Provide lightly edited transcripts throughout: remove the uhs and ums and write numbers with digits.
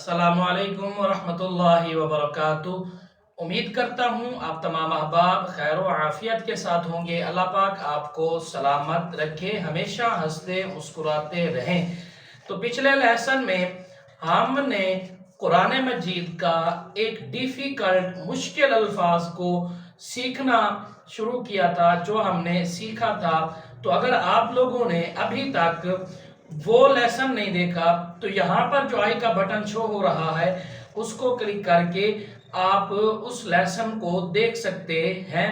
अस्सलामु अलैकुम वरहमतुल्लाहि वबरकातुह। उम्मीद करता हूँ आप तमाम अहबाब खैर व आफियत के साथ होंगे। अल्लाह पाक आपको सलामत रखे, हमेशा हंसते मुस्कुराते रहें। तो पिछले लेसन में हमने कुरान मजीद का एक डिफ़िकल्ट मुश्किल अल्फाज को सीखना शुरू किया था, जो हमने सीखा था। तो अगर आप लोगों ने अभी तक वो लेसन नहीं देखा तो यहाँ पर जो आई का बटन शो हो रहा है उसको क्लिक करके आप उस लेसन को देख सकते हैं।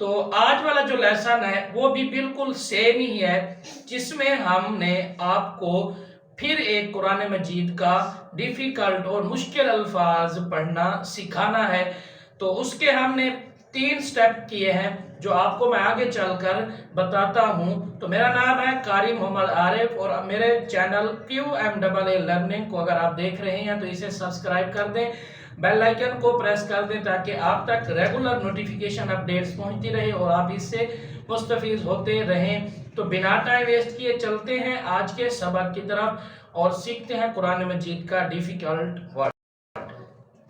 तो आज वाला जो लेसन है वो भी बिल्कुल सेम ही है, जिसमें हमने आपको फिर एक कुरान मजीद का डिफ़िकल्ट और मुश्किल अल्फाज पढ़ना सिखाना है। तो उसके हमने 3 स्टेप किए हैं जो आपको मैं आगे चलकर बताता हूं। तो मेरा नाम है कारी मोहम्मद आरिफ और मेरे चैनल QMAA लर्निंग को अगर आप देख रहे हैं तो इसे सब्सक्राइब कर दें, बेल आइकन को प्रेस कर दें ताकि आप तक रेगुलर नोटिफिकेशन अपडेट्स पहुंचती रहे और आप इससे मुस्तफीज होते रहें। तो बिना टाइम वेस्ट किए चलते हैं आज के सबक की तरफ और सीखते हैं कुरान मजीद का डिफिकल्ट वर्ड।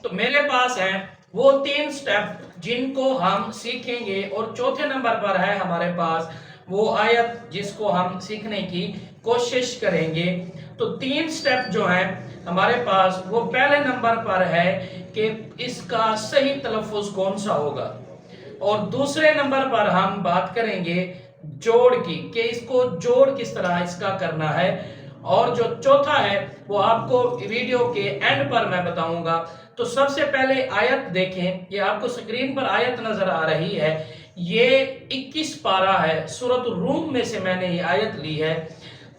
तो मेरे पास है वो 3 स्टेप जिनको हम सीखेंगे और चौथे नंबर पर है हमारे पास वो आयत जिसको हम सीखने की कोशिश करेंगे। तो 3 स्टेप जो है हमारे पास वो पहले नंबर पर है कि इसका सही तलफ़ुज़ कौन सा होगा, और दूसरे नंबर पर हम बात करेंगे जोड़ की कि इसको जोड़ किस तरह इसका करना है, और जो चौथा है वो आपको वीडियो के एंड पर मैं बताऊंगा। तो सबसे पहले आयत देखें, ये आपको स्क्रीन पर आयत नजर आ रही है, ये 21 पारा है, सूरत रूम में से मैंने ये आयत ली है।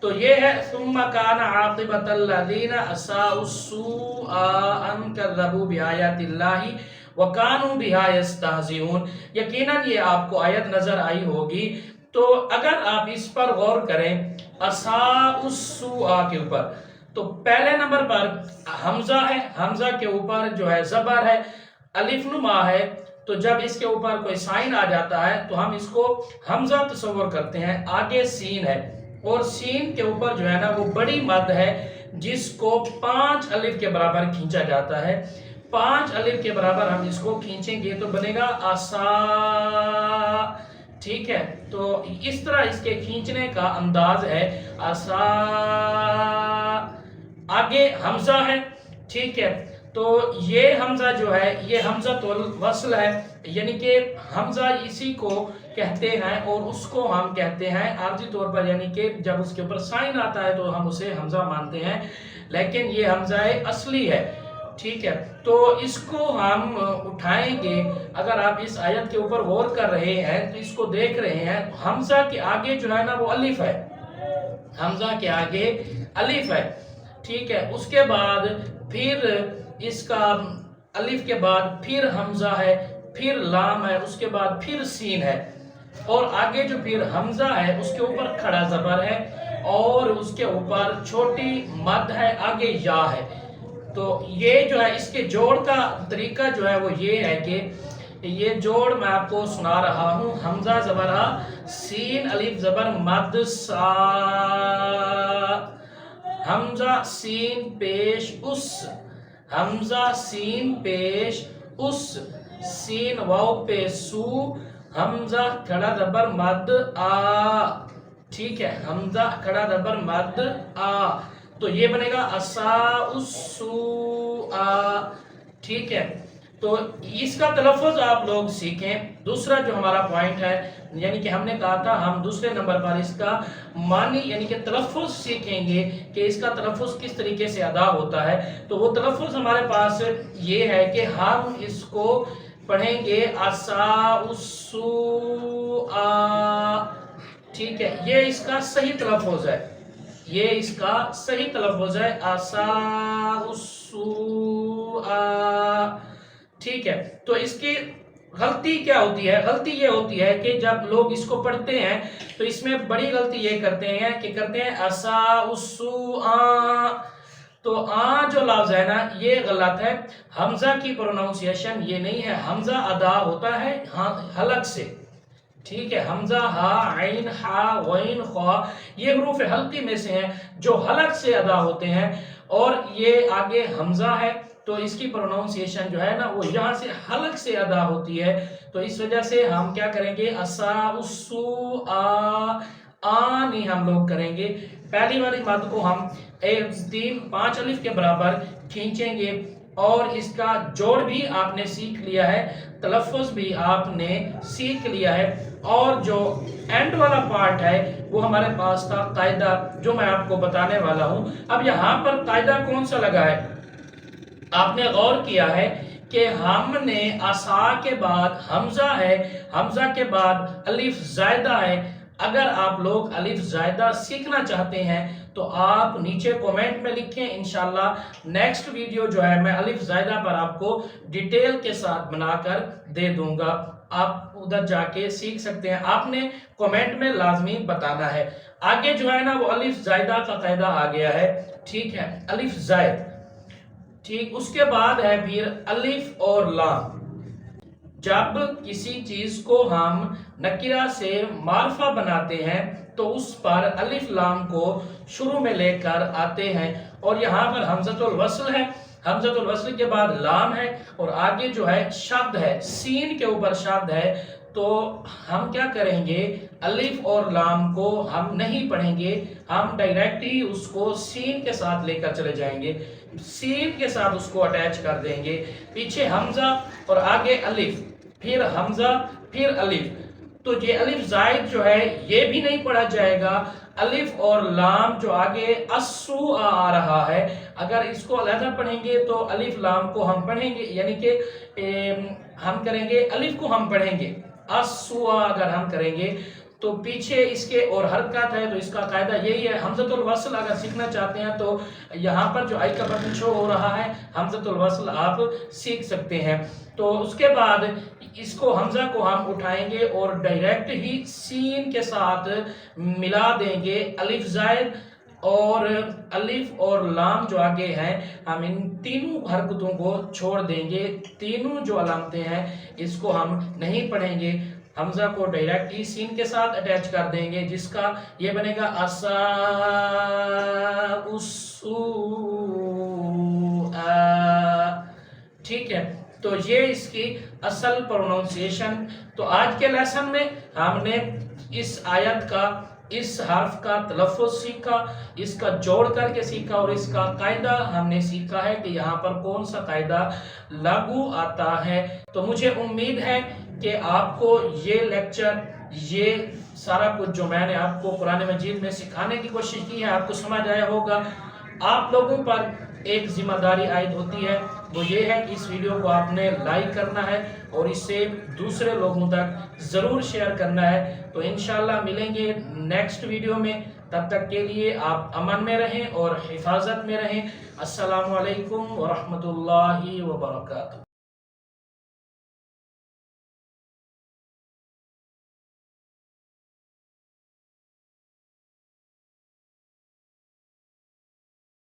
तो ये है सुम्मा काना आक़िबतल लज़ीना असाउ अस्सूअ अन कज़्ज़बू बिआयातिल्लाहि व कानू बिहा यस्तहज़िऊन। यकीनन ये आपको आयत नजर आई होगी। तो अगर आप इस पर गौर करें असाउस्सूअ के ऊपर, तो पहले नंबर पर हमजा है, हमजा के ऊपर जो है जबर है, अलिफ नुमा है। तो जब इसके ऊपर कोई साइन आ जाता है तो हम इसको हमजा तस्वर करते हैं। आगे सीन है और सीन के ऊपर जो है ना वो बड़ी मद है जिसको 5 अलिफ के बराबर खींचा जाता है। 5 अलिफ के बराबर हम इसको खींचेंगे तो बनेगा आसा। ठीक है, तो इस तरह इसके खींचने का अंदाज है आसा। आगे हमजा है, ठीक है, तो ये हमजा जो है ये हमजा तो वसल है, यानी कि हमजा इसी को कहते हैं और उसको हम कहते हैं आर्जी तौर पर, यानी कि जब उसके ऊपर साइन आता है तो हम उसे हमजा मानते हैं, लेकिन ये हमजा असली है। ठीक है, तो इसको हम उठाएंगे। अगर आप इस आयत के ऊपर गौर कर रहे हैं तो इसको देख रहे हैं, हमजा के आगे जो है ना वो अलिफ है, हमजा के आगे अलिफ है। ठीक है, उसके बाद फिर इसका अलिफ के बाद फिर हमजा है, फिर लाम है, उसके बाद फिर सीन है, और आगे जो फिर हमजा है उसके ऊपर खड़ा जबर है और उसके ऊपर छोटी मद है, आगे या है। तो ये जो है इसके जोड़ का तरीका जो है वो ये है कि ये जोड़ मैं आपको सुना रहा हूं। हमजा जबरा, सीन अलिफ जबर मद सा, हमजा सीन पेश उस, हमजा सीन पेश उस, सीन वाव पे सू, हमजा खड़ा जबर मद आ। ठीक है, हमजा खड़ा जबर मद आ, तो ये बनेगा असा उस्सू आ। ठीक है, तो इसका तलफ़ुज़ आप लोग सीखें। दूसरा जो हमारा पॉइंट है, यानी कि हमने कहा था हम दूसरे नंबर पर इसका मानी यानी कि तलफ़ुज़ सीखेंगे कि इसका तलफ़ुज़ किस तरीके से अदा होता है। तो वो तलफ़ुज़ हमारे पास ये है कि हम इसको पढ़ेंगे असा उस्सू आ। ठीक है, ये इसका सही तलफ़ुज़ है, ये इसका सही तलफ़ुज़ है असा उस्सू आ। ठीक है, तो इसकी गलती क्या होती है? गलती ये होती है कि जब लोग इसको पढ़ते हैं तो इसमें बड़ी गलती ये करते हैं कि करते हैं असा उस्सू आ। तो आ जो लफ्ज़ है ना ये गलत है। हमजा की प्रोनाउंसिएशन ये नहीं है, हमजा अदा होता है हलक से, ٹھیک ہے، حمزہ، ہا، عین، ہا، غین، خا، یہ حروف حلقی میں سے ہیں جو حلق سے ادا ہوتے ہیں، اور یہ آگے حمزہ ہے تو اس کی پروناؤنسیشن جو ہے نا وہ یہاں سے حلق سے ادا ہوتی ہے، تو اس وجہ سے ہم کیا کریں گے، اسا، اسو، نہیں ہم لوگ کریں گے، پہلی والی مد کو ہم 5 الف کے برابر کھینچیں گے، اور اس کا جوڑ بھی آپ نے سیکھ لیا ہے، تلفظ بھی آپ نے سیکھ لیا ہے، اور جو اینڈ والا پارٹ ہے وہ ہمارے پاس تھا قاعدہ جو میں آپ کو بتانے والا ہوں۔ اب یہاں پر قاعدہ کون سا لگا ہے، آپ نے غور کیا ہے کہ ہم نے اسا کے بعد حمزہ ہے، حمزہ کے بعد الف زائدہ ہے، اگر آپ لوگ الف زائدہ سیکھنا چاہتے ہیں تو آپ نیچے کومنٹ میں لکھیں، انشاءاللہ نیکسٹ ویڈیو جو ہے میں الف زائدہ پر آپ کو ڈیٹیل کے ساتھ بنا کر دے دوں گا، آپ ادھر جا کے سیکھ سکتے ہیں، آپ نے کومنٹ میں لازمی بتانا ہے۔ آگے جو ہے نا وہ الف زائدہ کا قاعدہ آ گیا ہے، ٹھیک ہے، الف زائد، ٹھیک، اس کے بعد ہے پھر الف اور لام۔ جب کسی چیز کو ہم نکرہ سے معرفہ بناتے ہیں تو اس پر الف لام کو شروع میں لے کر آتے ہیں، اور یہاں پر حمزۃ الوصل ہے، حمزۃ الوصل کے بعد لام ہے، اور آگے جو ہے شد ہے، سین کے اوپر شد ہے، تو ہم کیا کریں گے، الف اور لام کو ہم نہیں پڑھیں گے، ہم ڈائریکٹ ہی اس کو سین کے ساتھ لے کر چلے جائیں گے، سین کے ساتھ اس کو اٹیچ کر دیں گے، پیچھے حمزہ اور آگے الف، پھر حمزہ، پھر الف، تو یہ الف زائد جو ہے یہ بھی نہیں پڑھا جائے گا، الف اور لام جو آگے اسو آ رہا ہے، اگر اس کو علیحدہ پڑھیں گے تو الف لام کو ہم پڑھیں گے، یعنی کہ ہم کریں گے الف کو ہم پڑھیں گے، اسو اگر ہم کریں گے تو پیچھے اس کے اور حرکت ہے، تو اس کا قاعدہ یہی ہے، حمزۃ الوصل اگر سیکھنا چاہتے ہیں تو یہاں پر جو آئی کا بٹن شو ہو رہا ہے حمزۃ الوصل آپ سیکھ سکتے ہیں، تو اس کے بعد اس کو حمزہ کو ہم اٹھائیں گے اور ڈائریکٹ ہی سین کے ساتھ ملا دیں گے، الف زائد اور الف اور لام جو آگے ہیں ہم ان تینوں حرکتوں کو چھوڑ دیں گے، تینوں جو علامتیں ہیں اس کو ہم نہیں پڑھیں گے، حمزہ کو ڈائریکٹ ہی سین کے ساتھ اٹیچ کر دیں گے، جس کا یہ بنے گا اسا، اسو، ٹھیک ہے، تو یہ اس کی اصل پروننسیشن۔ تو آج کے لیسن میں ہم نے اس آیت کا، اس حرف کا تلفظ سیکھا، اس کا جوڑ کر کے سیکھا، اور اس کا قاعدہ ہم نے سیکھا ہے کہ یہاں پر کون سا قاعدہ لاگو آتا ہے، تو مجھے امید ہے کہ آپ کو یہ لیکچر، یہ سارا کچھ جو میں نے آپ کو قرآن مجید میں سکھانے کی کوشش کی ہے آپ کو سمجھ آیا ہوگا۔ آپ لوگوں پر ایک ذمہ داری عائد ہوتی ہے، وہ یہ ہے کہ اس ویڈیو کو آپ نے لائک کرنا ہے اور اس سے دوسرے لوگوں تک ضرور شیئر کرنا ہے، تو انشاءاللہ ملیں گے نیکسٹ ویڈیو میں، تب تک کے لیے آپ امن میں رہیں اور حفاظت میں رہیں۔ السلام علیکم ورحمۃ اللہ وبرکاتہ۔